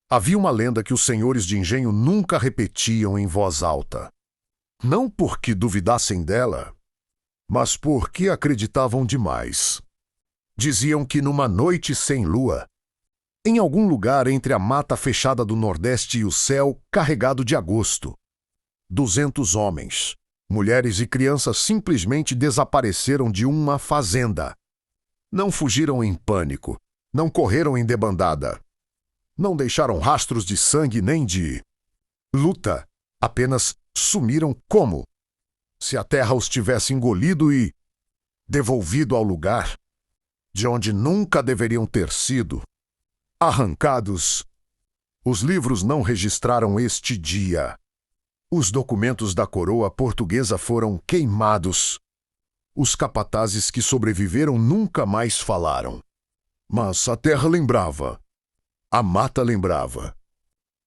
Havia uma lenda que os senhores de engenho nunca repetiam em voz alta. Não porque duvidassem dela, mas porque acreditavam demais. Diziam que numa noite sem lua, em algum lugar entre a mata fechada do Nordeste e o céu carregado de agosto, 200 homens, mulheres e crianças simplesmente desapareceram de uma fazenda. Não fugiram em pânico, não correram em debandada, não deixaram rastros de sangue nem de luta, apenas sumiram como se a terra os tivesse engolido e devolvido ao lugar de onde nunca deveriam ter sido arrancados. Os livros não registraram este dia. Os documentos da coroa portuguesa foram queimados. Os capatazes que sobreviveram nunca mais falaram. Mas a terra lembrava. A mata lembrava.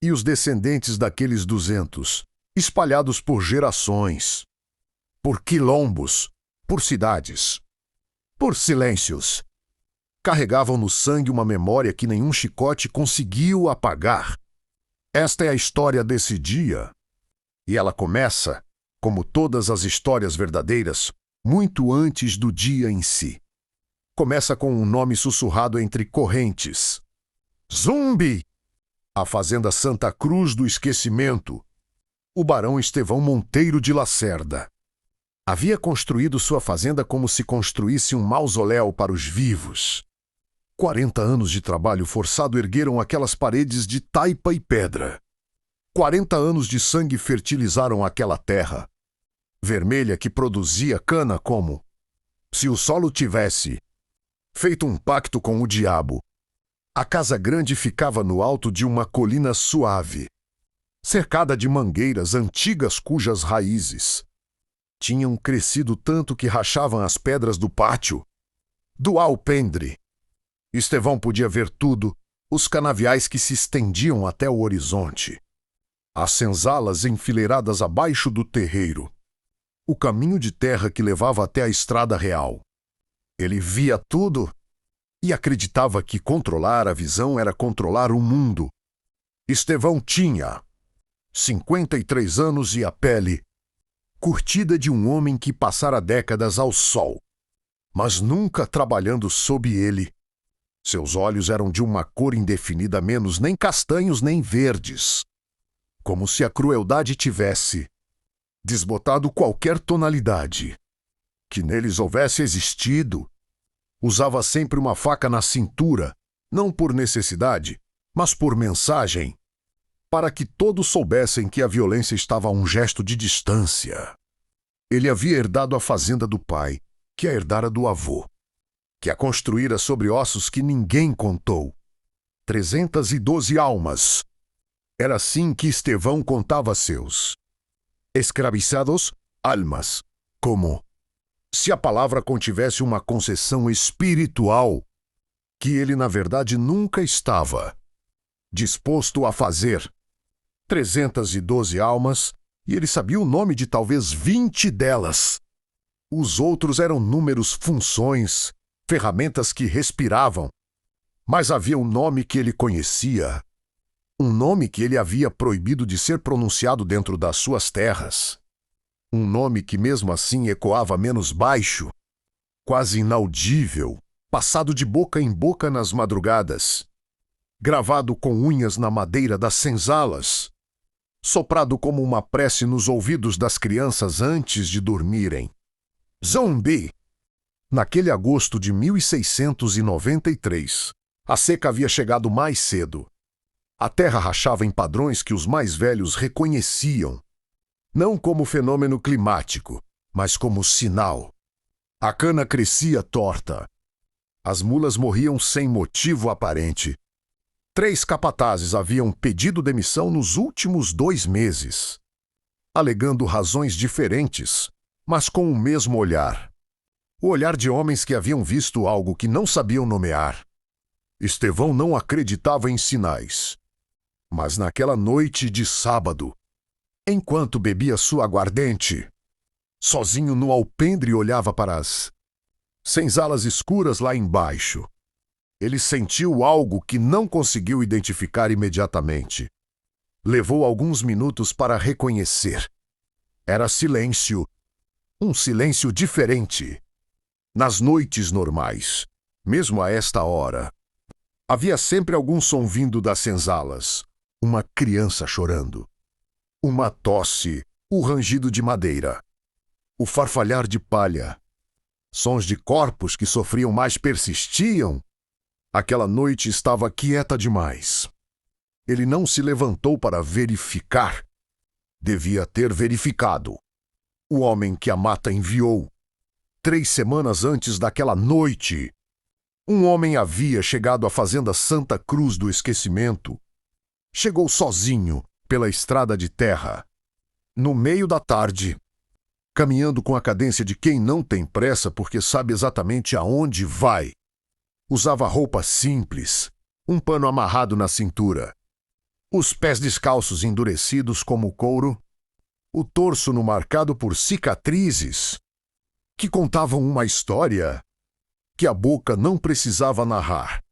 E os descendentes daqueles 200, espalhados por gerações, por quilombos, por cidades, por silêncios, carregavam no sangue uma memória que nenhum chicote conseguiu apagar. Esta é a história desse dia. E ela começa, como todas as histórias verdadeiras, muito antes do dia em si. Começa com um nome sussurrado entre correntes. Zumbi! A Fazenda Santa Cruz do Esquecimento. O barão Estevão Monteiro de Lacerda havia construído sua fazenda como se construísse um mausoléu para os vivos. 40 anos de trabalho forçado ergueram aquelas paredes de taipa e pedra. 40 anos de sangue fertilizaram aquela terra, vermelha que produzia cana como se o solo tivesse feito um pacto com o diabo. A casa grande ficava no alto de uma colina suave, cercada de mangueiras antigas cujas raízes tinham crescido tanto que rachavam as pedras do pátio, do alpendre. Estevão podia ver tudo, os canaviais que se estendiam até o horizonte, as senzalas enfileiradas abaixo do terreiro, o caminho de terra que levava até a estrada real. Ele via tudo e acreditava que controlar a visão era controlar o mundo. Estevão tinha 53 anos e a pele curtida de um homem que passara décadas ao sol, mas nunca trabalhando sob ele. Seus olhos eram de uma cor indefinida, menos nem castanhos nem verdes, como se a crueldade tivesse desbotado qualquer tonalidade que neles houvesse existido. Usava sempre uma faca na cintura, não por necessidade, mas por mensagem, para que todos soubessem que a violência estava a um gesto de distância. Ele havia herdado a fazenda do pai, que a herdara do avô, que a construíra sobre ossos que ninguém contou. 312 almas. Era assim que Estevão contava seus escravizados almas, como se a palavra contivesse uma concessão espiritual que ele, na verdade, nunca estava disposto a fazer. 312 almas, e ele sabia o nome de talvez 20 delas. Os outros eram números, funções, ferramentas que respiravam. Mas havia um nome que ele conhecia, um nome que ele havia proibido de ser pronunciado dentro das suas terras. Um nome que mesmo assim ecoava menos baixo, quase inaudível, passado de boca em boca nas madrugadas, gravado com unhas na madeira das senzalas, soprado como uma prece nos ouvidos das crianças antes de dormirem. Zumbi! Naquele agosto de 1693, a seca havia chegado mais cedo. A terra rachava em padrões que os mais velhos reconheciam, não como fenômeno climático, mas como sinal. A cana crescia torta. As mulas morriam sem motivo aparente. 3 capatazes haviam pedido demissão nos últimos 2 meses, alegando razões diferentes, mas com o mesmo olhar. O olhar de homens que haviam visto algo que não sabiam nomear. Estevão não acreditava em sinais. Mas naquela noite de sábado, enquanto bebia sua aguardente, sozinho no alpendre olhava para as senzalas escuras lá embaixo, Ele sentiu algo que não conseguiu identificar imediatamente. Levou alguns minutos para reconhecer. Era silêncio. Um silêncio diferente. Nas noites normais, mesmo a esta hora, havia sempre algum som vindo das senzalas. Uma criança chorando. Uma tosse, o rangido de madeira. O farfalhar de palha. Sons de corpos que sofriam mais persistiam. Aquela noite estava quieta demais. Ele não se levantou para verificar. Devia ter verificado. O homem que a mata enviou. 3 semanas antes daquela noite. Um homem havia chegado à fazenda Santa Cruz do Esquecimento. Chegou sozinho pela estrada de terra. No meio da tarde. Caminhando com a cadência de quem não tem pressa porque sabe exatamente aonde vai. Usava roupa simples, um pano amarrado na cintura. Os pés descalços endurecidos como couro. O torso marcado por cicatrizes que contavam uma história que a boca não precisava narrar.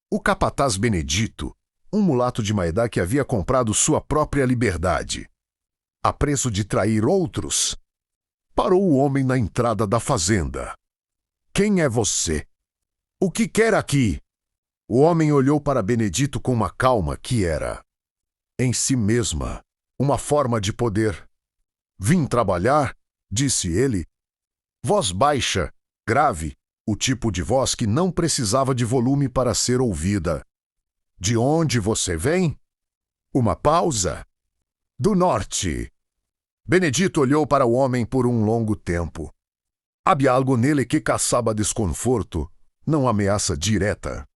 O capataz Benedito, um mulato de Maedá que havia comprado sua própria liberdade, a preço de trair outros, parou o homem na entrada da fazenda. Quem é você? O que quer aqui? O homem olhou para Benedito com uma calma que era, em si mesma, uma forma de poder. Vim trabalhar, disse ele. Voz baixa, grave, o tipo de voz que não precisava de volume para ser ouvida. De onde você vem? Uma pausa. Do norte. Benedito olhou para o homem por um longo tempo. Havia algo nele que caçava desconforto, não ameaça direta.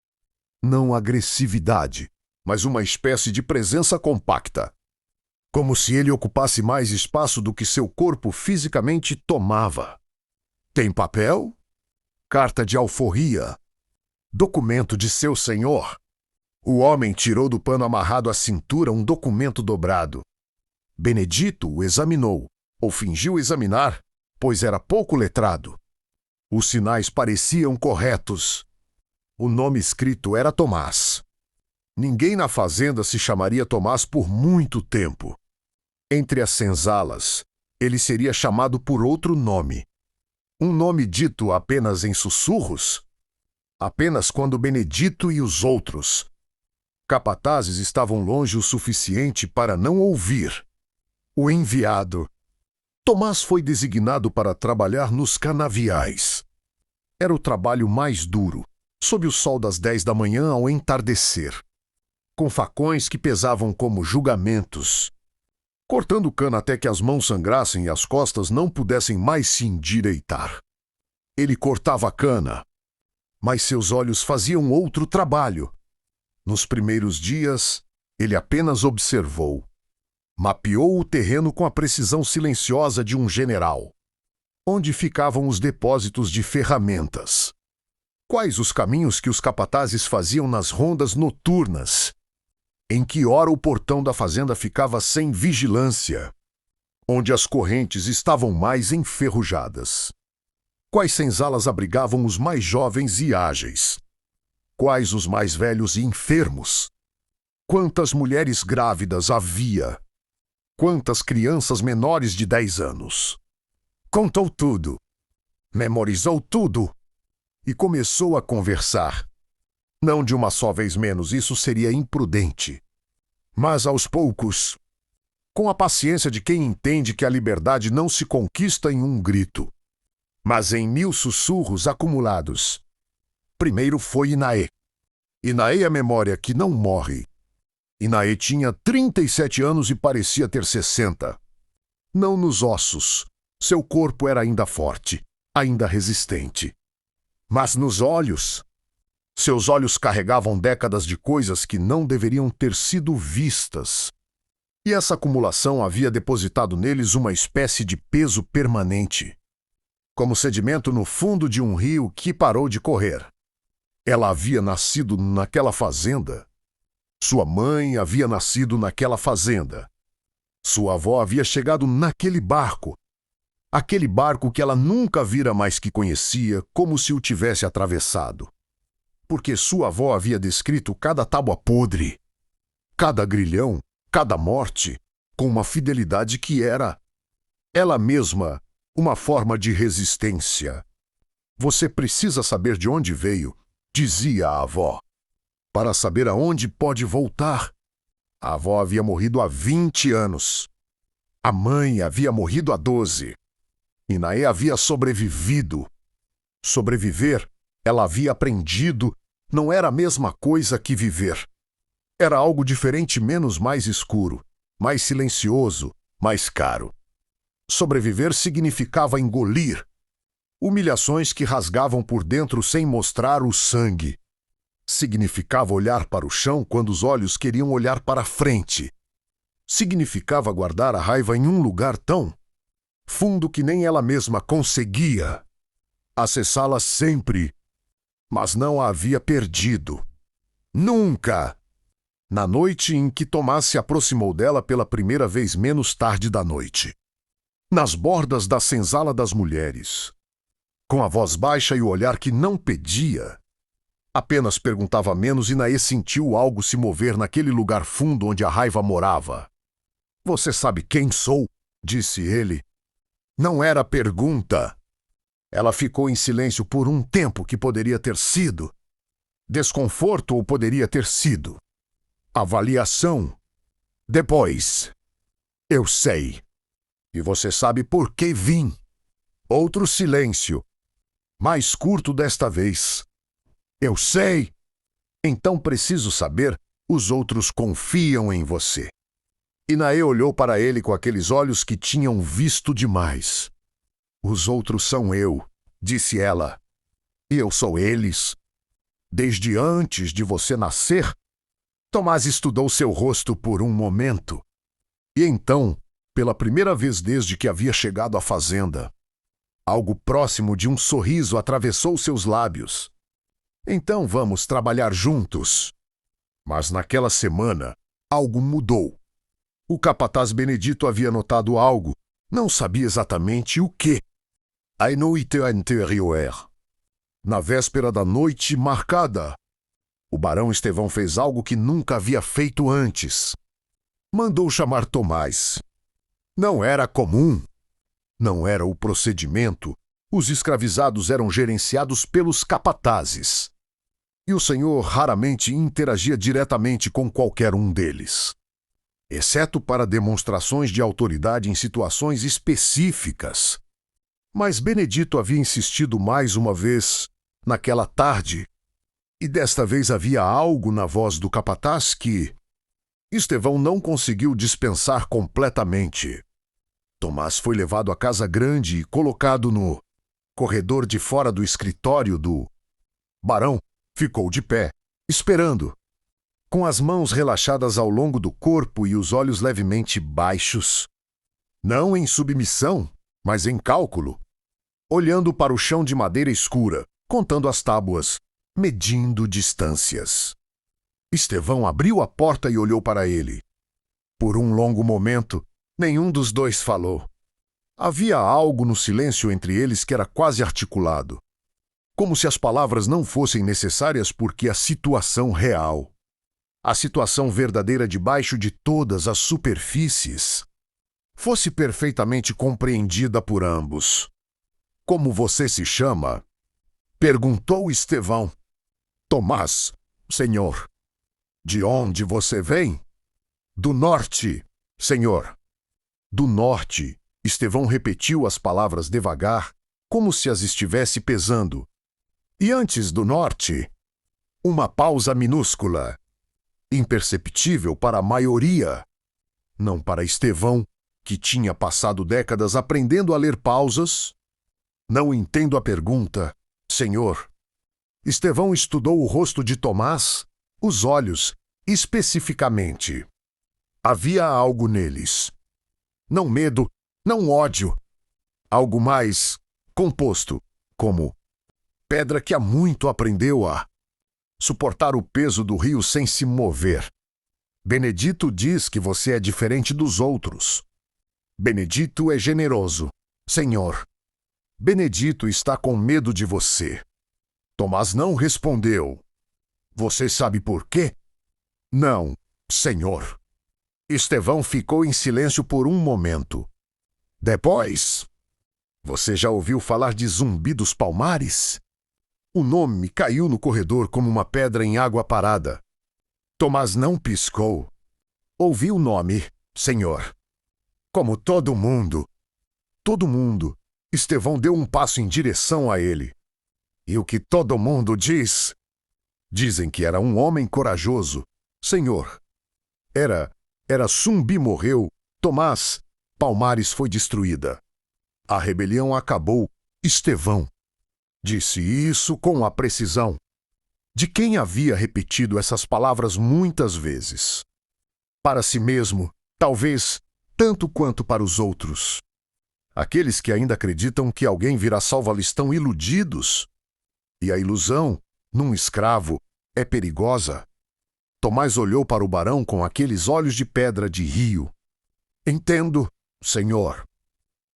Não agressividade, mas uma espécie de presença compacta. Como se ele ocupasse mais espaço do que seu corpo fisicamente tomava. Tem papel? Carta de alforria. Documento de seu senhor. O homem tirou do pano amarrado à cintura um documento dobrado. Benedito o examinou, ou fingiu examinar, pois era pouco letrado. Os sinais pareciam corretos. O nome escrito era Tomás. Ninguém na fazenda se chamaria Tomás por muito tempo. Entre as senzalas, ele seria chamado por outro nome. Um nome dito apenas em sussurros? Apenas quando Benedito e os outros capatazes estavam longe o suficiente para não ouvir. O enviado. Tomás foi designado para trabalhar nos canaviais. Era o trabalho mais duro, sob o sol das 10 da manhã ao entardecer, com facões que pesavam como julgamentos, cortando cana até que as mãos sangrassem e as costas não pudessem mais se endireitar. Ele cortava a cana, mas seus olhos faziam outro trabalho. Nos primeiros dias, ele apenas observou. Mapeou o terreno com a precisão silenciosa de um general. Onde ficavam os depósitos de ferramentas? Quais os caminhos que os capatazes faziam nas rondas noturnas? Em que hora o portão da fazenda ficava sem vigilância? Onde as correntes estavam mais enferrujadas? Quais senzalas abrigavam os mais jovens e ágeis? Quais os mais velhos e enfermos? Quantas mulheres grávidas havia? Quantas crianças menores de 10 anos? Contou tudo. Memorizou tudo. E começou a conversar. Não de uma só vez menos, isso seria imprudente. Mas aos poucos, com a paciência de quem entende que a liberdade não se conquista em um grito, mas em 1000 sussurros acumulados. Primeiro foi Inaê. Inaê é a memória que não morre. Inaê tinha 37 anos e parecia ter 60. Não nos ossos. Seu corpo era ainda forte, ainda resistente. Mas nos olhos. Seus olhos carregavam décadas de coisas que não deveriam ter sido vistas. E essa acumulação havia depositado neles uma espécie de peso permanente, como sedimento no fundo de um rio que parou de correr. Ela havia nascido naquela fazenda. Sua mãe havia nascido naquela fazenda. Sua avó havia chegado naquele barco. Aquele barco que ela nunca vira mais que conhecia, como se o tivesse atravessado. porque sua avó havia descrito cada tábua podre, cada grilhão, cada morte, com uma fidelidade que era, ela mesma, uma forma de resistência. Você precisa saber de onde veio, dizia a avó, para saber aonde pode voltar. A avó havia morrido há 20 anos. A mãe havia morrido há 12. Inaê havia sobrevivido. Sobreviver, ela havia aprendido, não era a mesma coisa que viver. Era algo diferente, menos, mais escuro, mais silencioso, mais caro. Sobreviver significava engolir humilhações que rasgavam por dentro sem mostrar o sangue. Significava olhar para o chão quando os olhos queriam olhar para frente. Significava guardar a raiva em um lugar tão fundo que nem ela mesma conseguia acessá-la sempre, mas não a havia perdido. Nunca! Na noite em que Tomás se aproximou dela pela primeira vez menos tarde da noite. Nas bordas da senzala das mulheres. Com a voz baixa e o olhar que não pedia. Apenas perguntava menos e Inaê sentiu algo se mover naquele lugar fundo onde a raiva morava. Você sabe quem sou? Disse ele. Não era pergunta. Ela ficou em silêncio por um tempo que poderia ter sido. Desconforto ou poderia ter sido. Avaliação. Depois. Eu sei. E você sabe por que vim. Outro silêncio. Mais curto desta vez. Eu sei. Então preciso saber, os outros confiam em você. Inaê olhou para ele com aqueles olhos que tinham visto demais. Os outros são eu, disse ela. E eu sou eles. Desde antes de você nascer, Tomás estudou seu rosto por um momento. E então, pela primeira vez desde que havia chegado à fazenda, algo próximo de um sorriso atravessou seus lábios. Então vamos trabalhar juntos. Mas naquela semana, algo mudou. O capataz Benedito havia notado algo, não sabia exatamente o quê. A noite antérieure. Na véspera da noite marcada, o barão Estevão fez algo que nunca havia feito antes. Mandou chamar Tomás. Não era comum. Não era o procedimento. Os escravizados eram gerenciados pelos capatazes. E o senhor raramente interagia diretamente com qualquer um deles. Exceto para demonstrações de autoridade em situações específicas. Mas Benedito havia insistido mais uma vez, naquela tarde, e desta vez havia algo na voz do capataz que Estevão não conseguiu dispensar completamente. Tomás foi levado à casa grande e colocado no corredor de fora do escritório do barão. Ficou de pé, esperando, com as mãos relaxadas ao longo do corpo e os olhos levemente baixos. Não em submissão, mas em cálculo. Olhando para o chão de madeira escura, contando as tábuas, medindo distâncias. Estevão abriu a porta e olhou para ele. Por um longo momento, nenhum dos dois falou. Havia algo no silêncio entre eles que era quase articulado. Como se as palavras não fossem necessárias porque a situação real, a situação verdadeira debaixo de todas as superfícies, fosse perfeitamente compreendida por ambos. Como você se chama? Perguntou Estevão. Tomás, senhor. De onde você vem? Do norte, senhor. Do norte. Estevão repetiu as palavras devagar, como se as estivesse pesando. E antes do norte, uma pausa minúscula, imperceptível para a maioria, não para Estevão, que tinha passado décadas aprendendo a ler pausas. Não entendo a pergunta, senhor. Estevão estudou o rosto de Tomás, os olhos, especificamente. Havia algo neles. Não medo, não ódio. Algo mais composto, como pedra que há muito aprendeu a suportar o peso do rio sem se mover. Benedito diz que você é diferente dos outros. Benedito é generoso, senhor. Benedito está com medo de você. Tomás não respondeu. Você sabe por quê? Não, senhor. Estevão ficou em silêncio por um momento. Depois, você já ouviu falar de Zumbi dos Palmares? O nome caiu no corredor como uma pedra em água parada. Tomás não piscou. Ouvi o nome, senhor. Como todo mundo. Todo mundo. Estevão deu um passo em direção a ele. E o que todo mundo diz? Dizem que era um homem corajoso. Senhor, era Zumbi morreu, Tomás, Palmares foi destruída. A rebelião acabou. Estevão disse isso com a precisão de quem havia repetido essas palavras muitas vezes. Para si mesmo, talvez tanto quanto para os outros. Aqueles que ainda acreditam que alguém virá salvá-los estão iludidos. E a ilusão, num escravo, é perigosa. Tomás olhou para o barão com aqueles olhos de pedra de rio. Entendo, senhor.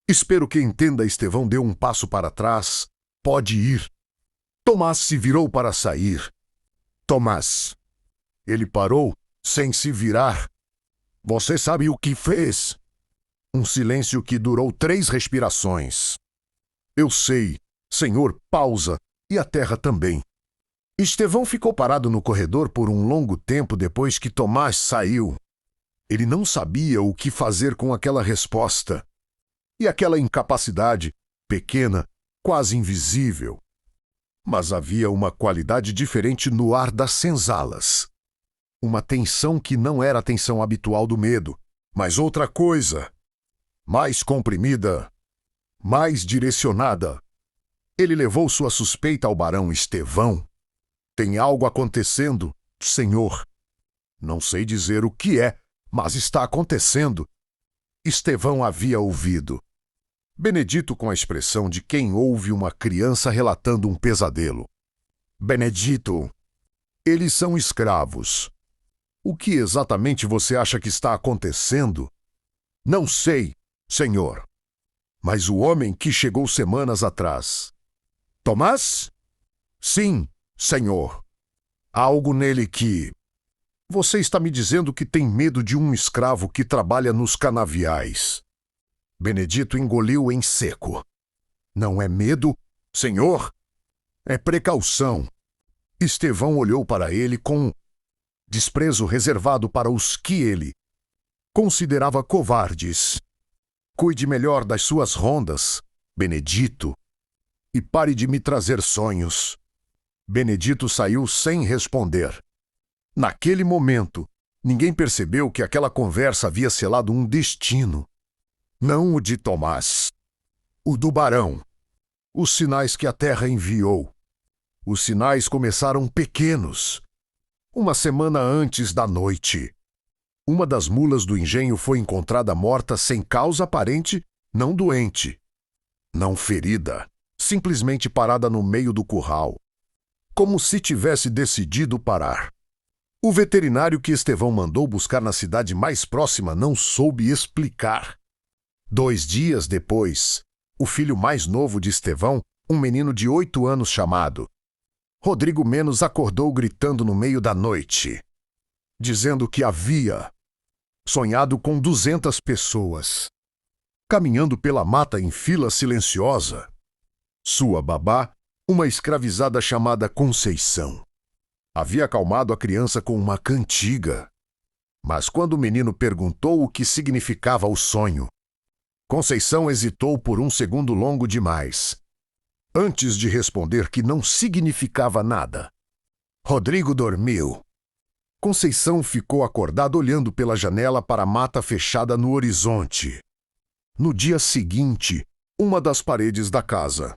Espero que entenda. Estevão deu um passo para trás. Pode ir. Tomás se virou para sair. Tomás. Ele parou, sem se virar. Você sabe o que fez? Um silêncio que durou 3 respirações. Eu sei, senhor, pausa, e a terra também. Estevão ficou parado no corredor por um longo tempo depois que Tomás saiu. Ele não sabia o que fazer com aquela resposta. E aquela incapacidade, pequena, quase invisível. Mas havia uma qualidade diferente no ar das senzalas. Uma tensão que não era a tensão habitual do medo, mas outra coisa. Mais comprimida, mais direcionada. Ele levou sua suspeita ao barão Estevão. Tem algo acontecendo, senhor. Não sei dizer o que é, mas está acontecendo. Estevão havia ouvido. Benedito com a expressão de quem ouve uma criança relatando um pesadelo. Benedito, eles são escravos. O que exatamente você acha que está acontecendo? Não sei, senhor. Mas o homem que chegou semanas atrás. Tomás? Sim, senhor. Há algo nele que... Você está me dizendo que tem medo de um escravo que trabalha nos canaviais. Benedito engoliu em seco. Não é medo, senhor? É precaução. Estevão olhou para ele com desprezo reservado para os que ele considerava covardes. Cuide melhor das suas rondas, Benedito, e pare de me trazer sonhos. Benedito saiu sem responder. Naquele momento, ninguém percebeu que aquela conversa havia selado um destino. Não o de Tomás, o do barão. Os sinais que a terra enviou. Os sinais começaram pequenos. Uma semana antes da noite. Uma das mulas do engenho foi encontrada morta sem causa aparente, não doente. Não ferida, simplesmente parada no meio do curral. Como se tivesse decidido parar. O veterinário que Estevão mandou buscar na cidade mais próxima não soube explicar. 2 dias depois, o filho mais novo de Estevão, um menino de 8 anos chamado Rodrigo Menos, acordou gritando no meio da noite, dizendo que havia sonhado com 200 pessoas, caminhando pela mata em fila silenciosa. Sua babá, uma escravizada chamada Conceição, havia acalmado a criança com uma cantiga. Mas quando o menino perguntou o que significava o sonho, Conceição hesitou por um segundo longo demais, antes de responder que não significava nada. Rodrigo dormiu. Conceição ficou acordada olhando pela janela para a mata fechada no horizonte. No dia seguinte, uma das paredes da casa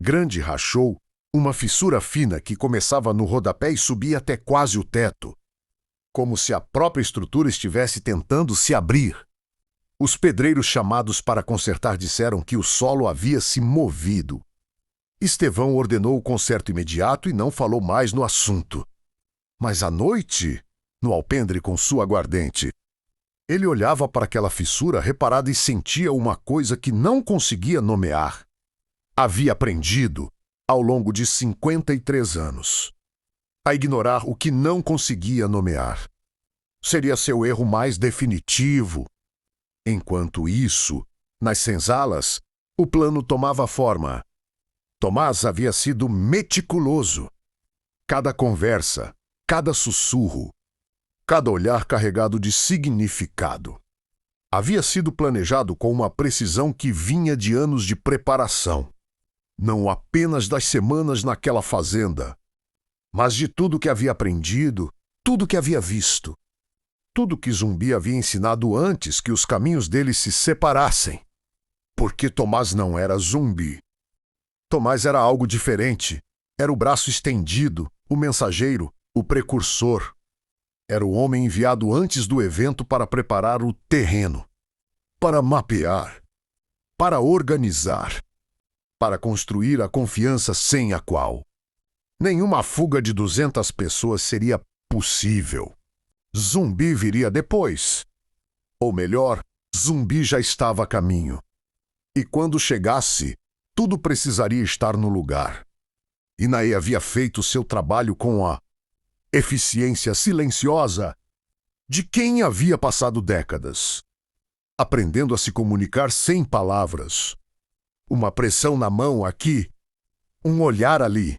grande rachou, uma fissura fina que começava no rodapé e subia até quase o teto, como se a própria estrutura estivesse tentando se abrir. Os pedreiros chamados para consertar disseram que o solo havia se movido. Estevão ordenou o conserto imediato e não falou mais no assunto. Mas à noite, no alpendre com sua aguardente, ele olhava para aquela fissura reparada e sentia uma coisa que não conseguia nomear. Havia aprendido, ao longo de 53 anos. a ignorar o que não conseguia nomear. Seria seu erro mais definitivo. Enquanto isso, nas senzalas, o plano tomava forma. Tomás havia sido meticuloso. Cada conversa, cada sussurro, cada olhar carregado de significado. Havia sido planejado com uma precisão que vinha de anos de preparação. Não apenas das semanas naquela fazenda, mas de tudo que havia aprendido, tudo que havia visto. Tudo que Zumbi havia ensinado antes que os caminhos dele se separassem. Porque Tomás não era Zumbi. Tomás era algo diferente. Era o braço estendido, o mensageiro, o precursor. Era o homem enviado antes do evento para preparar o terreno, para mapear, para organizar, para construir a confiança sem a qual nenhuma fuga de 200 pessoas seria possível. Zumbi viria depois. Ou melhor, Zumbi já estava a caminho. E quando chegasse, tudo precisaria estar no lugar. Inaê havia feito seu trabalho com a eficiência silenciosa de quem havia passado décadas, aprendendo a se comunicar sem palavras. Uma pressão na mão aqui, um olhar ali.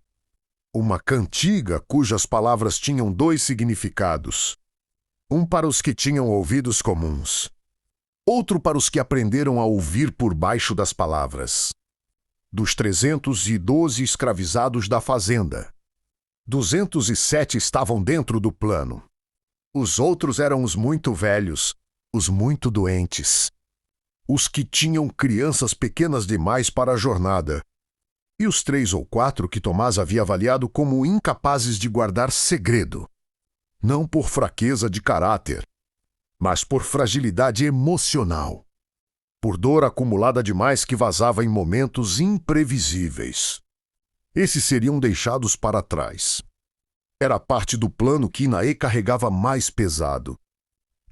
Uma cantiga cujas palavras tinham 2 significados. Um para os que tinham ouvidos comuns, outro para os que aprenderam a ouvir por baixo das palavras. Dos 312 escravizados da fazenda, 207 estavam dentro do plano. Os outros eram os muito velhos, os muito doentes, os que tinham crianças pequenas demais para a jornada, e os 3 ou 4 que Tomás havia avaliado como incapazes de guardar segredo. Não por fraqueza de caráter, mas por fragilidade emocional, por dor acumulada demais que vazava em momentos imprevisíveis. Esses seriam deixados para trás. Era parte do plano que Inaê carregava mais pesado.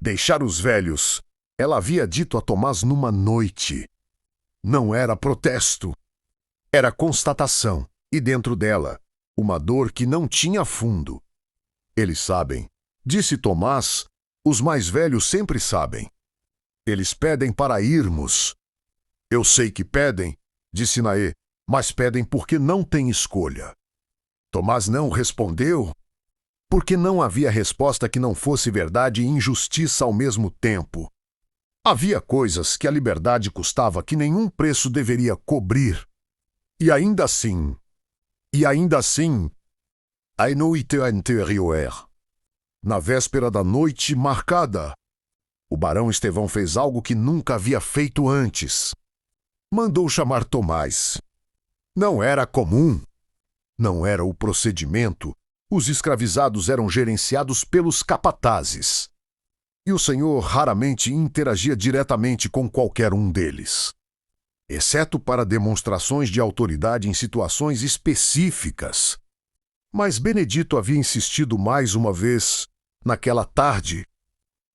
Deixar os velhos, ela havia dito a Tomás numa noite. Não era protesto. Era constatação, e dentro dela, uma dor que não tinha fundo. Eles sabem, disse Tomás, os mais velhos sempre sabem. Eles pedem para irmos. Eu sei que pedem, disse Inaê, mas pedem porque não têm escolha. Tomás não respondeu, porque não havia resposta que não fosse verdade e injustiça ao mesmo tempo. Havia coisas que a liberdade custava que nenhum preço deveria cobrir. E ainda assim, a noite antérieure, na véspera da noite marcada, o barão Estevão fez algo que nunca havia feito antes. Mandou chamar Tomás. Não era comum. Não era o procedimento. Os escravizados eram gerenciados pelos capatazes. E o senhor raramente interagia diretamente com qualquer um deles, exceto para demonstrações de autoridade em situações específicas. Mas Benedito havia insistido mais uma vez, naquela tarde,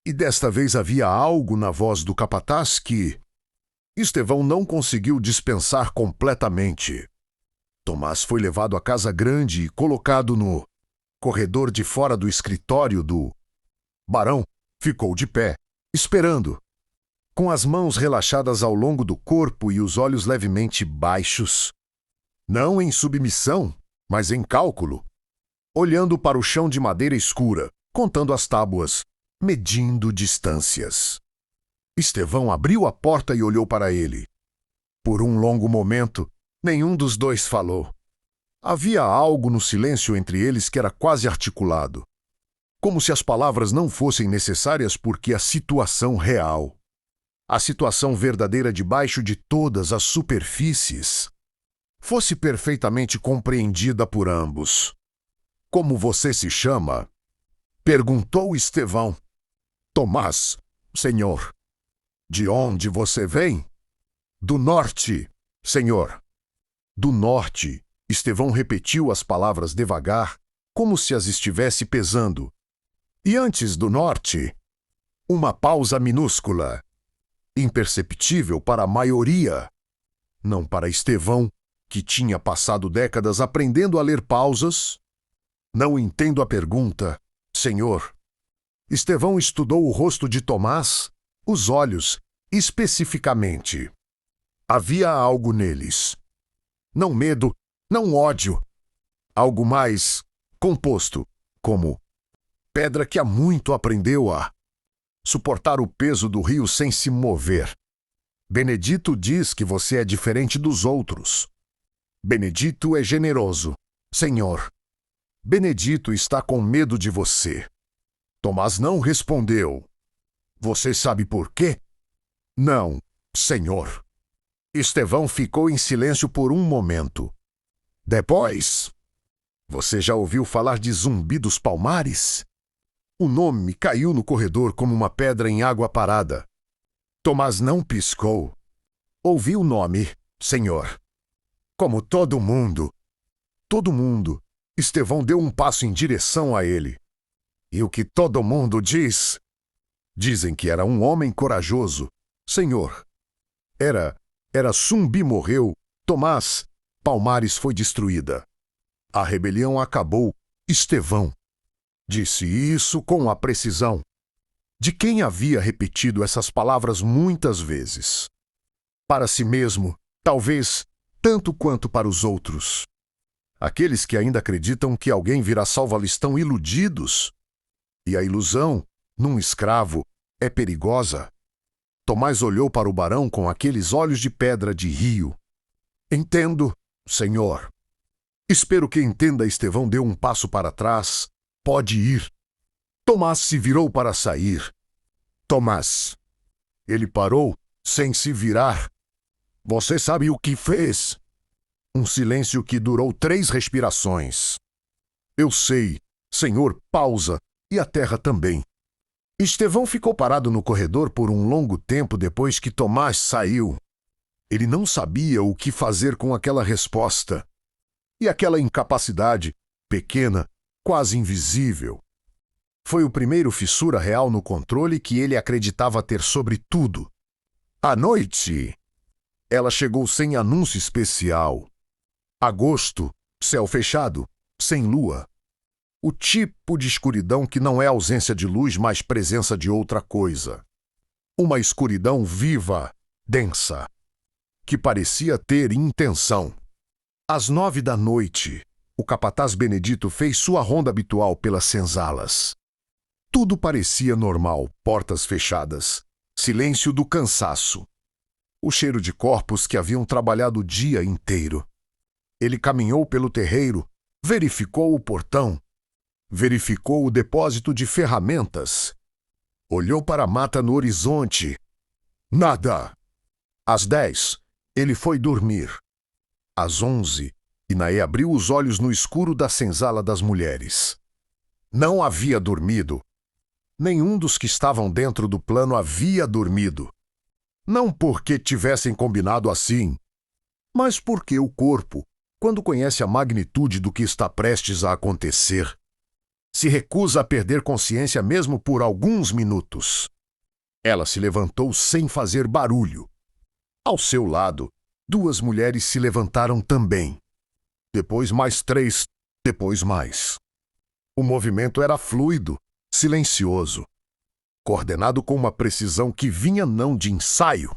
e desta vez havia algo na voz do capataz que Estevão não conseguiu dispensar completamente. Tomás foi levado à casa grande e colocado no corredor de fora do escritório do barão. Ficou de pé, esperando, com as mãos relaxadas ao longo do corpo e os olhos levemente baixos. Não em submissão, mas em cálculo. Olhando para o chão de madeira escura, contando as tábuas, medindo distâncias. Estevão abriu a porta e olhou para ele. Por um longo momento, nenhum dos dois falou. Havia algo no silêncio entre eles que era quase articulado. Como se as palavras não fossem necessárias porque a situação real, a situação verdadeira debaixo de todas as superfícies, fosse perfeitamente compreendida por ambos. Como você se chama? Perguntou Estevão. Tomás, senhor. De onde você vem? Do norte, senhor. Do norte. Estevão repetiu as palavras devagar, como se as estivesse pesando. E antes do norte, uma pausa minúscula, imperceptível para a maioria, não para Estevão, que tinha passado décadas aprendendo a ler pausas, Não entendo a pergunta, Senhor. Estevão estudou o rosto de Tomás, os olhos, especificamente. Havia algo neles. Não medo, não ódio. Algo mais composto, como pedra que há muito aprendeu a suportar o peso do rio sem se mover. Benedito diz que você é diferente dos outros. Benedito é generoso, Senhor. Benedito está com medo de você. Tomás não respondeu. Você sabe por quê? Não, Senhor. Estevão ficou em silêncio por um momento. Depois, você já ouviu falar de Zumbi dos Palmares? O nome caiu no corredor como uma pedra em água parada. Tomás não piscou. Ouvi o nome, Senhor. Como todo mundo. Todo mundo. Estevão deu um passo em direção a ele. E o que todo mundo diz? Dizem que era um homem corajoso. Senhor. Era Zumbi morreu. Tomás. Palmares foi destruída. A rebelião acabou. Estevão. Disse isso com a precisão de quem havia repetido essas palavras muitas vezes. Para si mesmo, talvez, tanto quanto para os outros. Aqueles que ainda acreditam que alguém virá salvá-los estão iludidos. E a ilusão, num escravo, é perigosa. Tomás olhou para o barão com aqueles olhos de pedra de rio. Entendo, Senhor. Espero que entenda. Estevão deu um passo para trás. Pode ir. Tomás se virou para sair. Tomás. Ele parou, sem se virar. Você sabe o que fez? Um silêncio que durou 3 respirações. Eu sei, Senhor, pausa, e a terra também. Estevão ficou parado no corredor por um longo tempo depois que Tomás saiu. Ele não sabia o que fazer com aquela resposta. E aquela incapacidade, pequena, quase invisível. Foi o primeiro fissura real no controle que ele acreditava ter sobre tudo. À noite, ela chegou sem anúncio especial. Agosto, céu fechado, sem lua. O tipo de escuridão que não é ausência de luz, mas presença de outra coisa. Uma escuridão viva, densa, que parecia ter intenção. Às 9 da noite, o capataz Benedito fez sua ronda habitual pelas senzalas. Tudo parecia normal, portas fechadas, silêncio do cansaço. O cheiro de corpos que haviam trabalhado o dia inteiro. Ele caminhou pelo terreiro, verificou o portão, verificou o depósito de ferramentas. Olhou para a mata no horizonte. Nada! Às 10, ele foi dormir. Às 11, Inaê abriu os olhos no escuro da senzala das mulheres. Não havia dormido. Nenhum dos que estavam dentro do plano havia dormido. Não porque tivessem combinado assim, mas porque o corpo, quando conhece a magnitude do que está prestes a acontecer, se recusa a perder consciência mesmo por alguns minutos. Ela se levantou sem fazer barulho. Ao seu lado, 2 mulheres se levantaram também. Depois mais 3, depois mais. O movimento era fluido, silencioso, coordenado com uma precisão que vinha não de ensaio,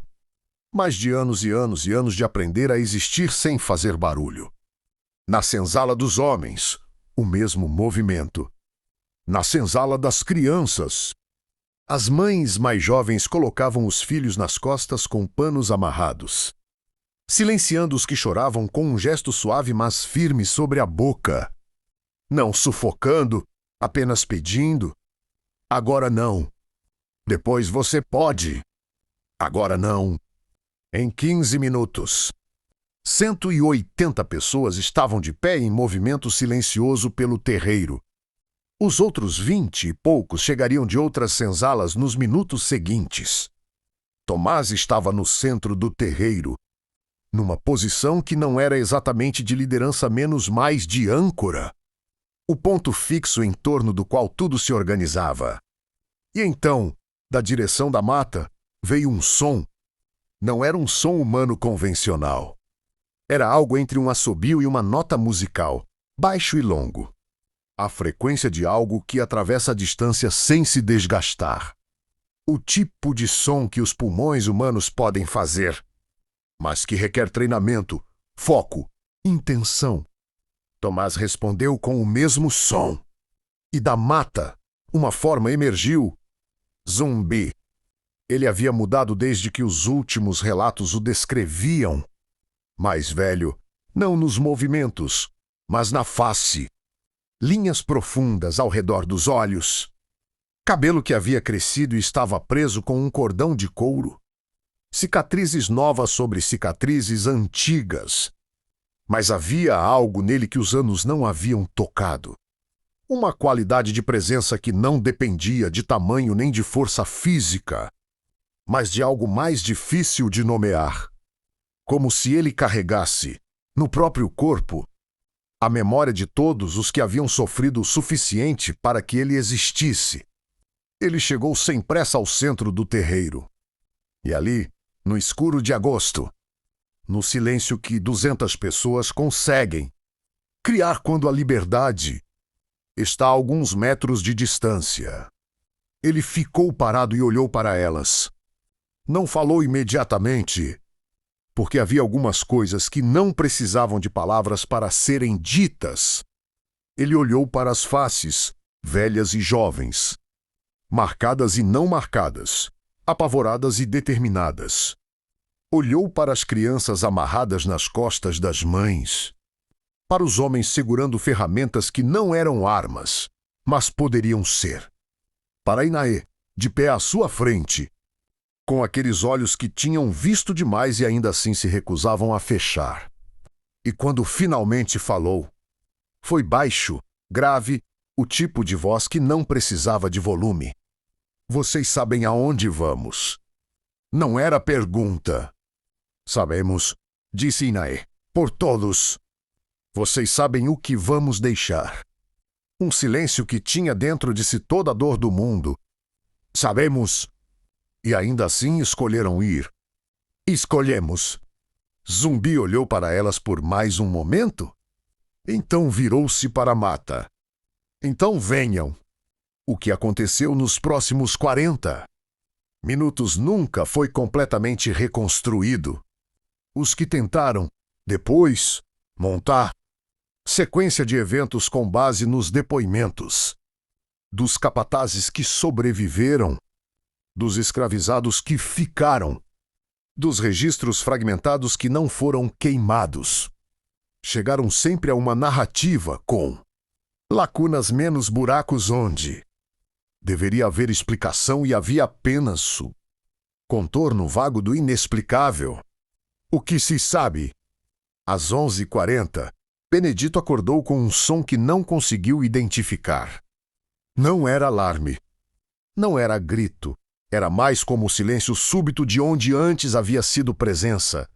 mas de anos e anos e anos de aprender a existir sem fazer barulho. Na senzala dos homens, o mesmo movimento. Na senzala das crianças, as mães mais jovens colocavam os filhos nas costas com panos amarrados, silenciando os que choravam com um gesto suave mas firme sobre a boca. Não sufocando, apenas pedindo. Agora não. Depois você pode. Agora não. Em 15 minutos. 180 pessoas estavam de pé em movimento silencioso pelo terreiro. Os outros 20 e poucos chegariam de outras senzalas nos minutos seguintes. Tomás estava no centro do terreiro, numa posição que não era exatamente de liderança menos mais de âncora. O ponto fixo em torno do qual tudo se organizava. E então, da direção da mata, veio um som. Não era um som humano convencional. Era algo entre um assobio e uma nota musical, baixo e longo. A frequência de algo que atravessa a distância sem se desgastar. O tipo de som que os pulmões humanos podem fazer, mas que requer treinamento, foco, intenção. Tomás respondeu com o mesmo som. E da mata, uma forma emergiu. Zumbi. Ele havia mudado desde que os últimos relatos o descreviam. Mais velho, não nos movimentos, mas na face. Linhas profundas ao redor dos olhos. Cabelo que havia crescido e estava preso com um cordão de couro. Cicatrizes novas sobre cicatrizes antigas. Mas havia algo nele que os anos não haviam tocado. Uma qualidade de presença que não dependia de tamanho nem de força física, mas de algo mais difícil de nomear. Como se ele carregasse, no próprio corpo, a memória de todos os que haviam sofrido o suficiente para que ele existisse. Ele chegou sem pressa ao centro do terreiro. E ali, no escuro de agosto, no silêncio que 200 pessoas conseguem criar quando a liberdade está a alguns metros de distância. Ele ficou parado e olhou para elas. Não falou imediatamente, porque havia algumas coisas que não precisavam de palavras para serem ditas. Ele olhou para as faces, velhas e jovens, marcadas e não marcadas, apavoradas e determinadas. Olhou para as crianças amarradas nas costas das mães, para os homens segurando ferramentas que não eram armas, mas poderiam ser. Para Inaê, de pé à sua frente, com aqueles olhos que tinham visto demais e ainda assim se recusavam a fechar. E quando finalmente falou, foi baixo, grave, o tipo de voz que não precisava de volume. Vocês sabem aonde vamos. Não era pergunta. Sabemos, disse Inaê, por todos. Vocês sabem o que vamos deixar. Um silêncio que tinha dentro de si toda a dor do mundo. Sabemos. E ainda assim escolheram ir. Escolhemos. Zumbi olhou para elas por mais um momento. Então virou-se para a mata. Então venham. O que aconteceu nos próximos 40 minutos nunca foi completamente reconstruído. Os que tentaram, depois, montar sequência de eventos com base nos depoimentos dos capatazes que sobreviveram, dos escravizados que ficaram, dos registros fragmentados que não foram queimados. Chegaram sempre a uma narrativa com lacunas menos buracos onde deveria haver explicação e havia apenas o contorno vago do inexplicável. O que se sabe? Às 11h40, Benedito acordou com um som que não conseguiu identificar. Não era alarme. Não era grito. Era mais como o silêncio súbito de onde antes havia sido presença.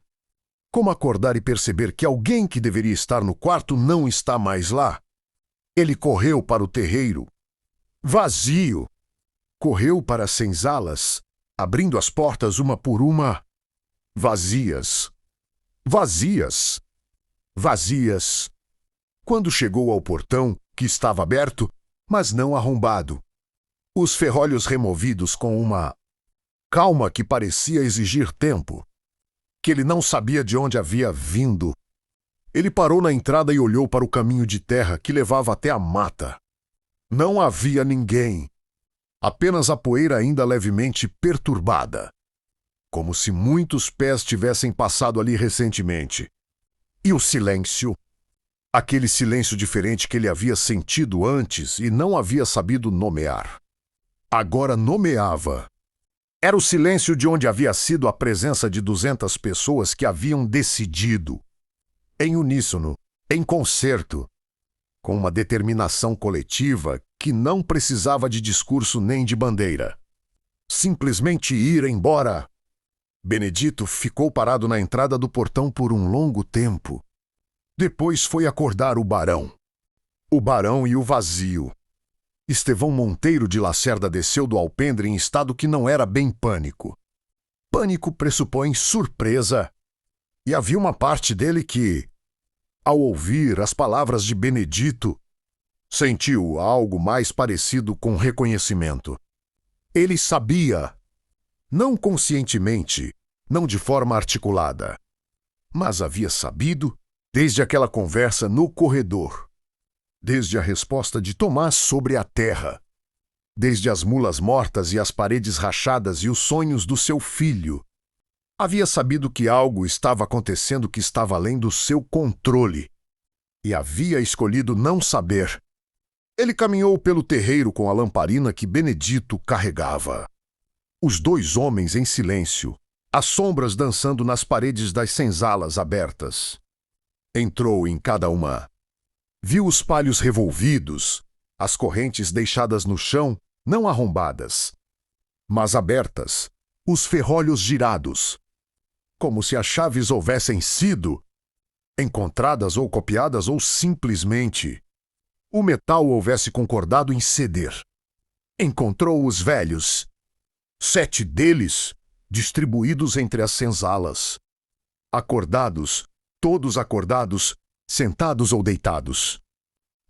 Como acordar e perceber que alguém que deveria estar no quarto não está mais lá? Ele correu para o terreiro. Vazio. Correu para as senzalas, abrindo as portas uma por uma. Vazias. Vazias. Vazias. Quando chegou ao portão, que estava aberto, mas não arrombado, os ferrolhos removidos com uma calma que parecia exigir tempo, que ele não sabia de onde havia vindo. Ele parou na entrada e olhou para o caminho de terra que levava até a mata. Não havia ninguém. Apenas a poeira ainda levemente perturbada, como se muitos pés tivessem passado ali recentemente. E o silêncio, aquele silêncio diferente que ele havia sentido antes e não havia sabido nomear. Agora nomeava. Era o silêncio de onde havia sido a presença de 200 pessoas que haviam decidido, em uníssono, em concerto, com uma determinação coletiva que não precisava de discurso nem de bandeira. Simplesmente ir embora. Benedito ficou parado na entrada do portão por um longo tempo. Depois foi acordar o barão. O barão e o vazio. Estevão Monteiro de Lacerda desceu do alpendre em estado que não era bem pânico. Pânico pressupõe surpresa. E havia uma parte dele que, ao ouvir as palavras de Benedito, Sentiu algo mais parecido com reconhecimento. Ele sabia, não conscientemente, não de forma articulada, mas havia sabido desde aquela conversa no corredor, desde a resposta de Tomás sobre a terra, desde as mulas mortas e as paredes rachadas e os sonhos do seu filho. Havia sabido que algo estava acontecendo que estava além do seu controle, e havia escolhido não saber. Ele caminhou pelo terreiro com a lamparina que Benedito carregava. Os dois homens em silêncio, as sombras dançando nas paredes das senzalas abertas. Entrou em cada uma. Viu os palhos revolvidos, as correntes deixadas no chão, não arrombadas, mas abertas, os ferrolhos girados, como se as chaves houvessem sido encontradas ou copiadas ou simplesmente o metal houvesse concordado em ceder. Encontrou os velhos, 7 deles distribuídos entre as senzalas, acordados, todos acordados, sentados ou deitados,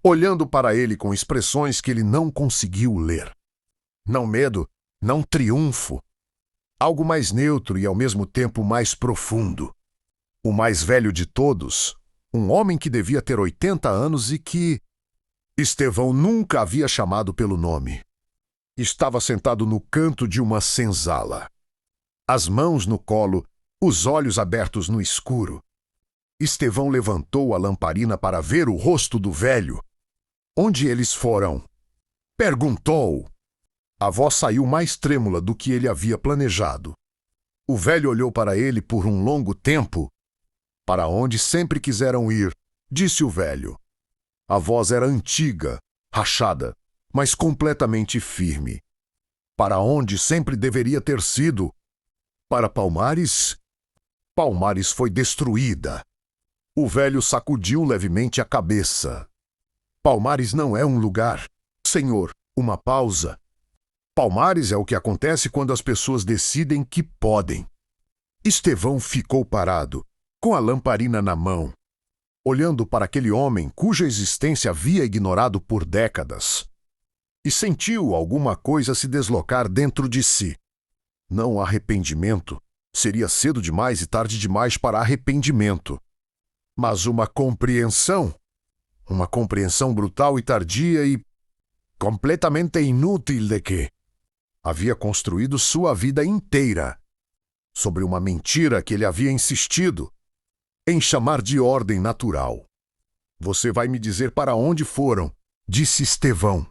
olhando para ele com expressões que ele não conseguiu ler. Não medo, não triunfo. Algo mais neutro e ao mesmo tempo mais profundo. O mais velho de todos, um homem que devia ter 80 anos e que Estevão nunca havia chamado pelo nome. Estava sentado no canto de uma senzala, as mãos no colo, os olhos abertos no escuro. Estevão levantou a lamparina para ver o rosto do velho. Onde eles foram? Perguntou. A voz saiu mais trêmula do que ele havia planejado. O velho olhou para ele por um longo tempo. Para onde sempre quiseram ir, disse o velho. A voz era antiga, rachada, mas completamente firme. Para onde sempre deveria ter sido? Para Palmares? Palmares foi destruída. O velho sacudiu levemente a cabeça. Palmares não é um lugar, senhor, uma pausa. Palmares é o que acontece quando as pessoas decidem que podem. Estevão ficou parado, com a lamparina na mão, olhando para aquele homem cuja existência havia ignorado por décadas. E sentiu alguma coisa se deslocar dentro de si. Não arrependimento, seria cedo demais e tarde demais para arrependimento. Mas uma compreensão brutal e tardia e completamente inútil de que havia construído sua vida inteira sobre uma mentira que ele havia insistido em chamar de ordem natural. Você vai me dizer para onde foram, disse Estevão.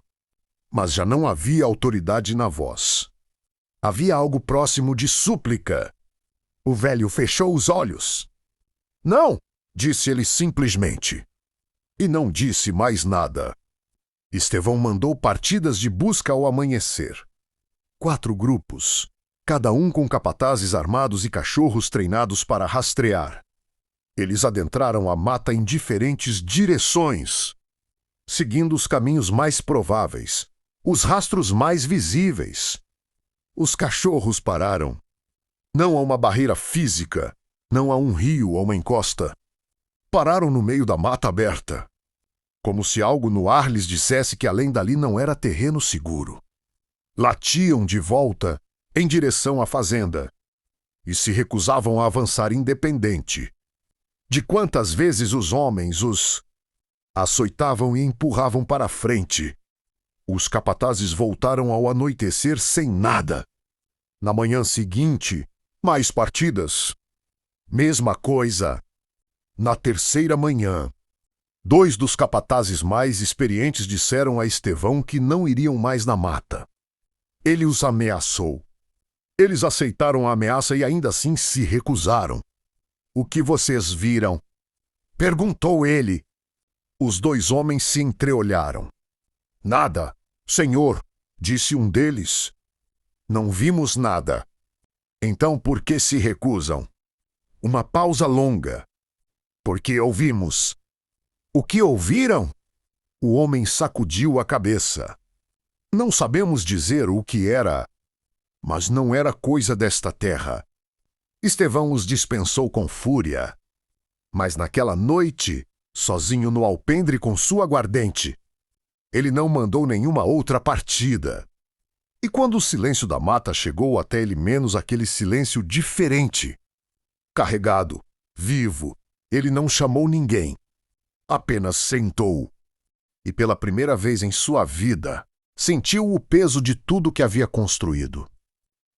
Mas já não havia autoridade na voz. Havia algo próximo de súplica. O velho fechou os olhos. Não, disse ele simplesmente. E não disse mais nada. Estevão mandou partidas de busca ao amanhecer. 4 grupos, cada um com capatazes armados e cachorros treinados para rastrear. Eles adentraram a mata em diferentes direções, seguindo os caminhos mais prováveis, os rastros mais visíveis. Os cachorros pararam. Não a uma barreira física, não a um rio ou uma encosta. Pararam no meio da mata aberta, como se algo no ar lhes dissesse que além dali não era terreno seguro. Latiam de volta em direção à fazenda e se recusavam a avançar independente de quantas vezes os homens os açoitavam e empurravam para a frente. Os capatazes voltaram ao anoitecer sem nada. Na manhã seguinte, mais partidas. Mesma coisa. Na terceira manhã, 2 dos capatazes mais experientes disseram a Estevão que não iriam mais na mata. Ele os ameaçou. Eles aceitaram a ameaça e ainda assim se recusaram. O que vocês viram? Perguntou ele. Os 2 homens se entreolharam. Nada, senhor, disse um deles. Não vimos nada. Então por que se recusam? Uma pausa longa. Porque ouvimos. O que ouviram? O homem sacudiu a cabeça. Não sabemos dizer o que era, mas não era coisa desta terra. Estevão os dispensou com fúria. Mas naquela noite, sozinho no alpendre com sua aguardente, Ele não mandou nenhuma outra partida. E quando o silêncio da mata chegou até ele, menos aquele silêncio diferente, carregado, vivo, ele não chamou ninguém. Apenas sentou. E pela primeira vez em sua vida, sentiu o peso de tudo que havia construído.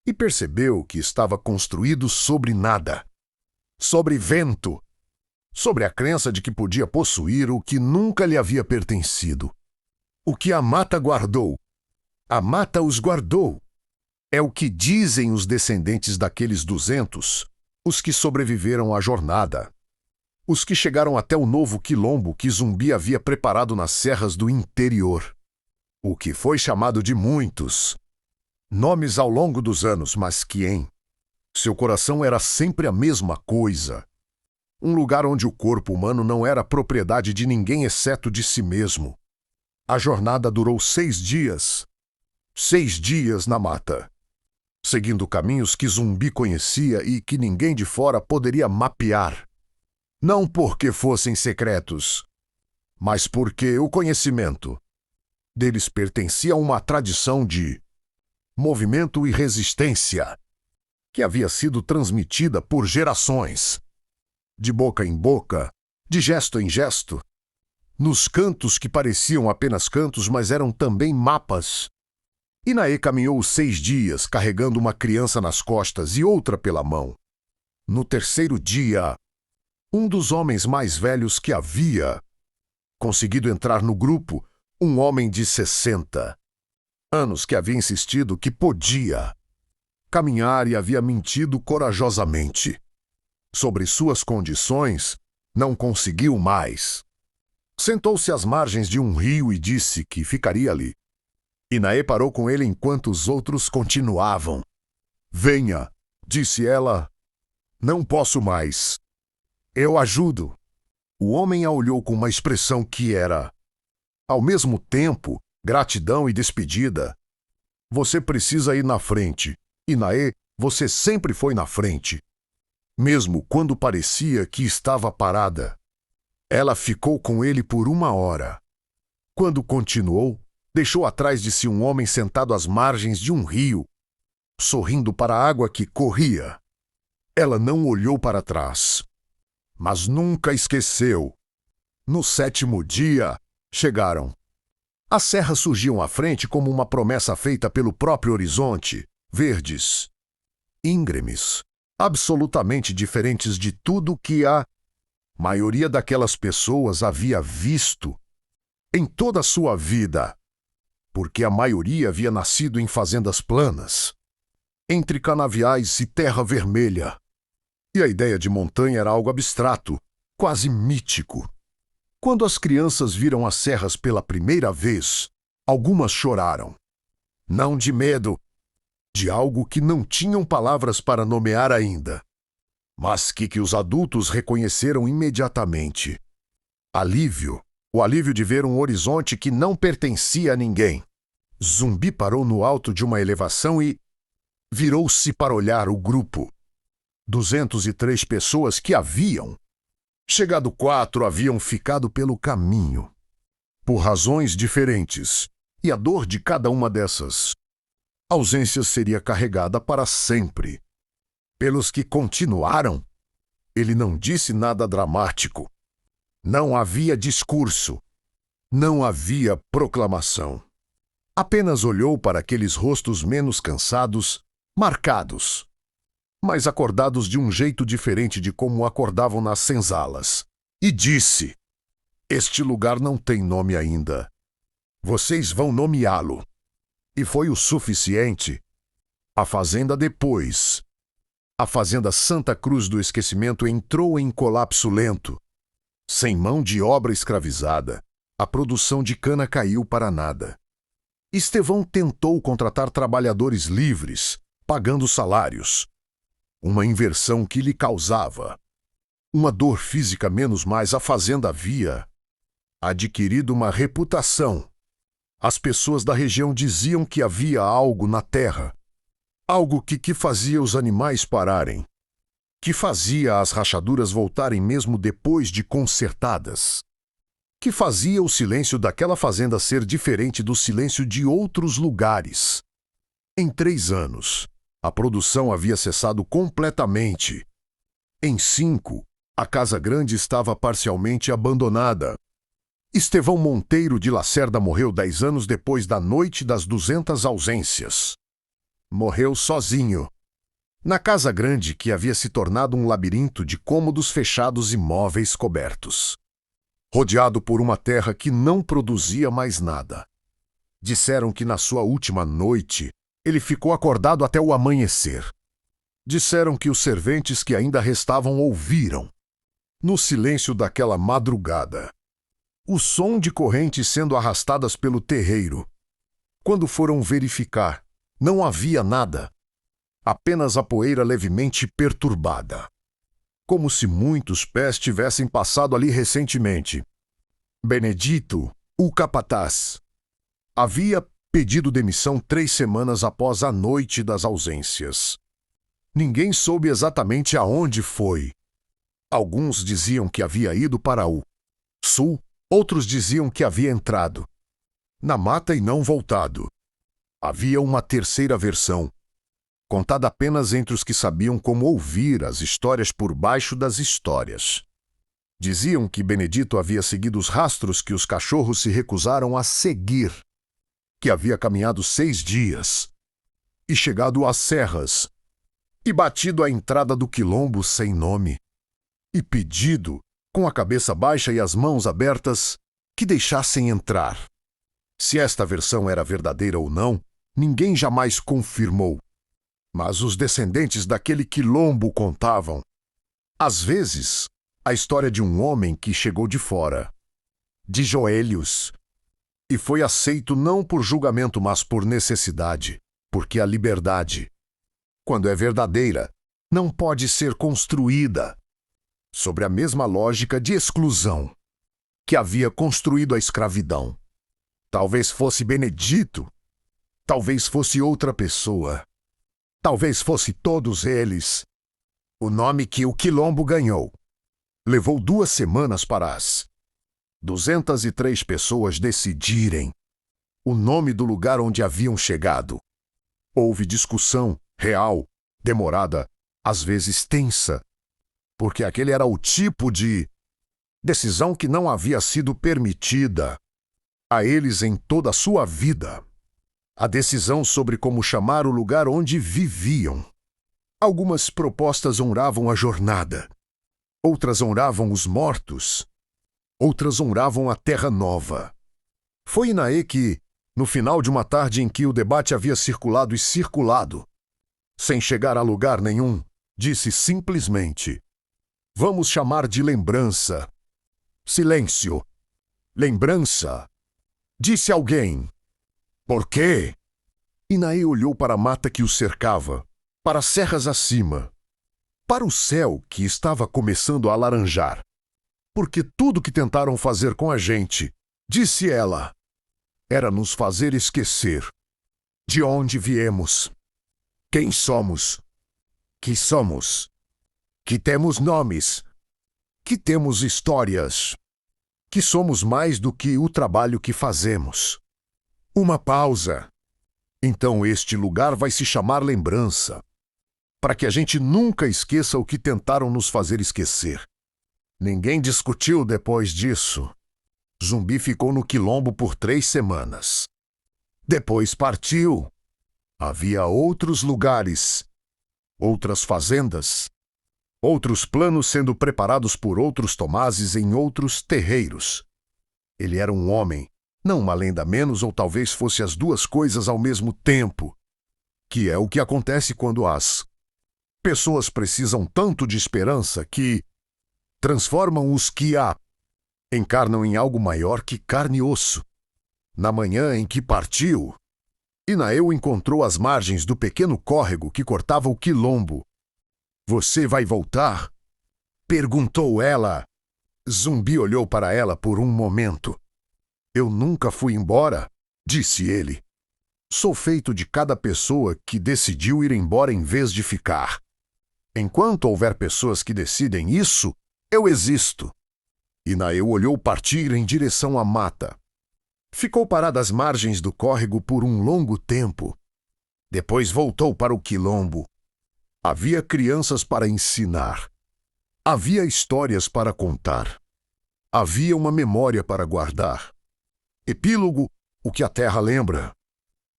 E percebeu que estava construído sobre nada. Sobre vento. Sobre a crença de que podia possuir o que nunca lhe havia pertencido. O que a mata guardou. A mata os guardou. É o que dizem os descendentes daqueles 200, os que sobreviveram à jornada. Os que chegaram até o novo quilombo que Zumbi havia preparado nas serras do interior. O que foi chamado de muitos. Nomes ao longo dos anos, mas que em seu coração era sempre a mesma coisa. Um lugar onde o corpo humano não era propriedade de ninguém exceto de si mesmo. A jornada durou 6 dias. 6 dias na mata, seguindo caminhos que Zumbi conhecia e que ninguém de fora poderia mapear. Não porque fossem secretos, mas porque o conhecimento deles pertencia a uma tradição de movimento e resistência que havia sido transmitida por gerações, de boca em boca, de gesto em gesto, nos cantos que pareciam apenas cantos, mas eram também mapas. Inaê caminhou 6 dias carregando uma criança nas costas e outra pela mão. No terceiro dia, um dos homens mais velhos que havia conseguido entrar no grupo, um homem de 60 anos que havia insistido que podia caminhar e havia mentido corajosamente. Sobre suas condições, não conseguiu mais. Sentou-se às margens de um rio e disse que ficaria ali. Inaê parou com ele enquanto os outros continuavam. Venha, disse ela. Não posso mais. Eu ajudo. O homem a olhou com uma expressão que era, ao mesmo tempo, gratidão e despedida. Você precisa ir na frente. Inaê, você sempre foi na frente. Mesmo quando parecia que estava parada. Ela ficou com ele por 1 hora. Quando continuou, deixou atrás de si um homem sentado às margens de um rio, sorrindo para a água que corria. Ela não olhou para trás, mas nunca esqueceu. No 7º dia, chegaram. As serras surgiam à frente como uma promessa feita pelo próprio horizonte, verdes, íngremes, absolutamente diferentes de tudo que a maioria daquelas pessoas havia visto em toda a sua vida. Porque a maioria havia nascido em fazendas planas, entre canaviais e terra vermelha. E a ideia de montanha era algo abstrato, quase mítico. Quando as crianças viram as serras pela primeira vez, algumas choraram. Não de medo, de algo que não tinham palavras para nomear ainda, mas que os adultos reconheceram imediatamente. Alívio. O alívio de ver um horizonte que não pertencia a ninguém. Zumbi parou no alto de uma elevação e virou-se para olhar o grupo. 203 pessoas que haviam chegado, 4 haviam ficado pelo caminho, por razões diferentes, e a dor de cada uma dessas ausências seria carregada para sempre. Pelos que continuaram, ele não disse nada dramático. Não havia discurso. Não havia proclamação. Apenas olhou para aqueles rostos menos cansados, marcados, mas acordados de um jeito diferente de como acordavam nas senzalas, e disse: Este lugar não tem nome ainda. Vocês vão nomeá-lo. E foi o suficiente. A fazenda depois. A fazenda Santa Cruz do Esquecimento entrou em colapso lento. Sem mão de obra escravizada, a produção de cana caiu para nada. Estevão tentou contratar trabalhadores livres, pagando salários. Uma inversão que lhe causava uma dor física, menos mais a fazenda havia adquirido uma reputação. As pessoas da região diziam que havia algo na terra, algo que fazia os animais pararem, que fazia as rachaduras voltarem mesmo depois de consertadas, que fazia o silêncio daquela fazenda ser diferente do silêncio de outros lugares. Em 3 anos, a produção havia cessado completamente. Em 5, a Casa Grande estava parcialmente abandonada. Estevão Monteiro de Lacerda morreu 10 anos depois da noite das 200 ausências. Morreu sozinho, na Casa Grande, que havia se tornado um labirinto de cômodos fechados e móveis cobertos, rodeado por uma terra que não produzia mais nada. Disseram que na sua última noite ele ficou acordado até o amanhecer. Disseram que os serventes que ainda restavam ouviram, no silêncio daquela madrugada, o som de correntes sendo arrastadas pelo terreiro. Quando foram verificar, não havia nada, apenas a poeira levemente perturbada, como se muitos pés tivessem passado ali recentemente. Benedito, o capataz, havia pedido demissão 3 semanas após a noite das ausências. Ninguém soube exatamente aonde foi. Alguns diziam que havia ido para o sul, outros diziam que havia entrado na mata e não voltado. Havia uma terceira versão, contada apenas entre os que sabiam como ouvir as histórias por baixo das histórias. Diziam que Benedito havia seguido os rastros que os cachorros se recusaram a seguir, que havia caminhado 6 dias e chegado às serras e batido à entrada do quilombo sem nome e pedido, com a cabeça baixa e as mãos abertas, que deixassem entrar. Se esta versão era verdadeira ou não, ninguém jamais confirmou. Mas os descendentes daquele quilombo contavam, às vezes, a história de um homem que chegou de fora, de joelhos, e foi aceito não por julgamento, mas por necessidade, porque a liberdade, quando é verdadeira, não pode ser construída sobre a mesma lógica de exclusão que havia construído a escravidão. Talvez fosse Benedito, talvez fosse outra pessoa, talvez fosse todos eles. O nome que o quilombo ganhou levou 2 semanas para as 203 pessoas decidirem o nome do lugar onde haviam chegado. Houve discussão real, demorada, às vezes tensa, porque aquele era o tipo de decisão que não havia sido permitida a eles em toda a sua vida. A decisão sobre como chamar o lugar onde viviam. Algumas propostas honravam a jornada, outras honravam os mortos, outras honravam a terra nova. Foi Inaê que, no final de uma tarde em que o debate havia circulado e circulado, sem chegar a lugar nenhum, disse simplesmente: "Vamos chamar de lembrança." Silêncio. Lembrança. Disse alguém: "Por quê?" Inaê olhou para a mata que o cercava, para as serras acima, para o céu que estava começando a alaranjar. "Porque tudo que tentaram fazer com a gente", disse ela, "era nos fazer esquecer de onde viemos, quem somos, que somos, que temos nomes, que temos histórias, que somos mais do que o trabalho que fazemos." Uma pausa. "Então este lugar vai se chamar Lembrança, para que a gente nunca esqueça o que tentaram nos fazer esquecer." Ninguém discutiu depois disso. Zumbi ficou no quilombo por 3 semanas. Depois partiu. Havia outros lugares, outras fazendas, outros planos sendo preparados por outros Tomazes em outros terreiros. Ele era um homem, não uma lenda menos, ou talvez fosse as 2 coisas ao mesmo tempo, que é o que acontece quando as pessoas precisam tanto de esperança que transformam os que a encarnam em algo maior que carne e osso. Na manhã em que partiu, Inaê o encontrou às margens do pequeno córrego que cortava o quilombo. "Você vai voltar?" perguntou ela. Zumbi olhou para ela por um momento. "Eu nunca fui embora", disse ele. "Sou feito de cada pessoa que decidiu ir embora em vez de ficar. Enquanto houver pessoas que decidem isso, eu existo." Inaê olhou partir em direção à mata. Ficou parada às margens do córrego por um longo tempo. Depois voltou para o quilombo. Havia crianças para ensinar. Havia histórias para contar. Havia uma memória para guardar. Epílogo, o que a terra lembra.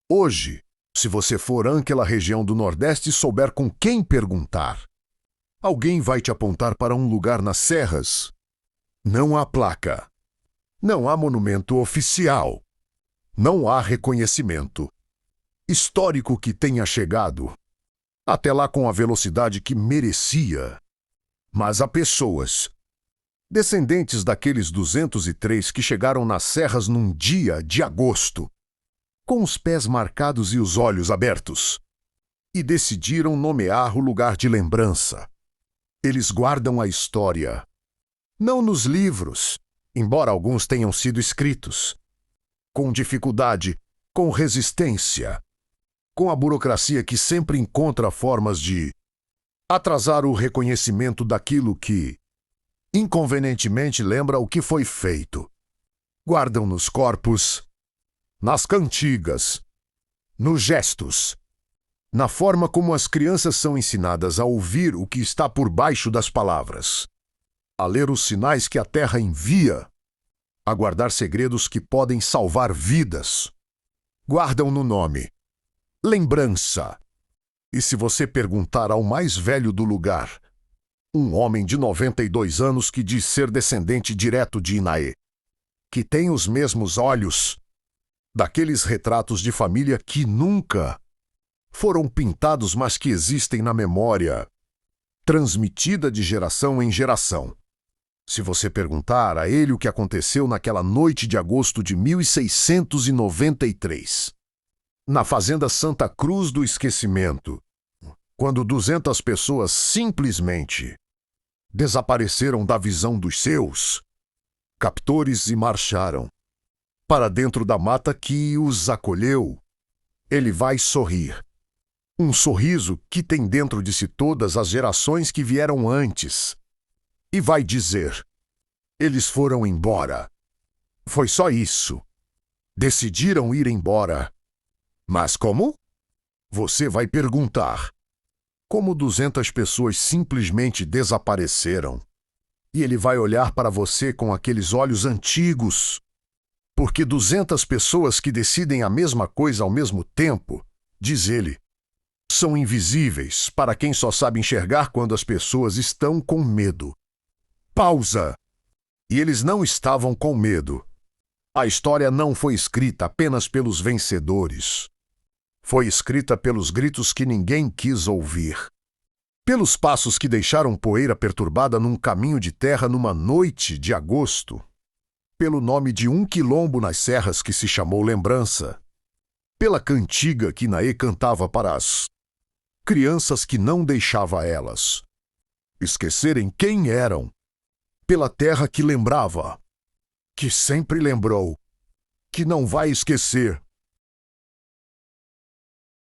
Hoje, se você for àquela região do Nordeste e souber com quem perguntar, alguém vai te apontar para um lugar nas serras. Não há placa. Não há monumento oficial. Não há reconhecimento histórico que tenha chegado até lá com a velocidade que merecia. Mas há pessoas, descendentes daqueles 203 que chegaram nas serras num dia de agosto, com os pés marcados e os olhos abertos, e decidiram nomear o lugar de lembrança. Eles guardam a história, não nos livros, embora alguns tenham sido escritos, com dificuldade, com resistência, com a burocracia que sempre encontra formas de atrasar o reconhecimento daquilo que, inconvenientemente, lembra o que foi feito. Guardam nos corpos, nas cantigas, nos gestos, na forma como as crianças são ensinadas a ouvir o que está por baixo das palavras, a ler os sinais que a terra envia, a guardar segredos que podem salvar vidas. Guardam no nome lembrança. E se você perguntar ao mais velho do lugar, um homem de 92 anos que diz ser descendente direto de Inaê, que tem os mesmos olhos, daqueles retratos de família que nunca foram pintados, mas que existem na memória, transmitida de geração em geração. Se você perguntar a ele o que aconteceu naquela noite de agosto de 1693, na fazenda Santa Cruz do Esquecimento, quando 200 pessoas simplesmente desapareceram da visão dos seus captores e marcharam para dentro da mata que os acolheu, ele vai sorrir. Um sorriso que tem dentro de si todas as gerações que vieram antes. E vai dizer: eles foram embora. Foi só isso. Decidiram ir embora. Mas como? Você vai perguntar. Como 200 pessoas simplesmente desapareceram? E ele vai olhar para você com aqueles olhos antigos. Porque 200 pessoas que decidem a mesma coisa ao mesmo tempo, diz ele, são invisíveis para quem só sabe enxergar quando as pessoas estão com medo. Pausa. E eles não estavam com medo. A história não foi escrita apenas pelos vencedores. Foi escrita pelos gritos que ninguém quis ouvir. Pelos passos que deixaram poeira perturbada num caminho de terra numa noite de agosto. Pelo nome de um quilombo nas serras que se chamou Lembrança. Pela cantiga que Inaê cantava para as crianças que não deixava elas esquecerem quem eram. Pela terra que lembrava, que sempre lembrou, que não vai esquecer,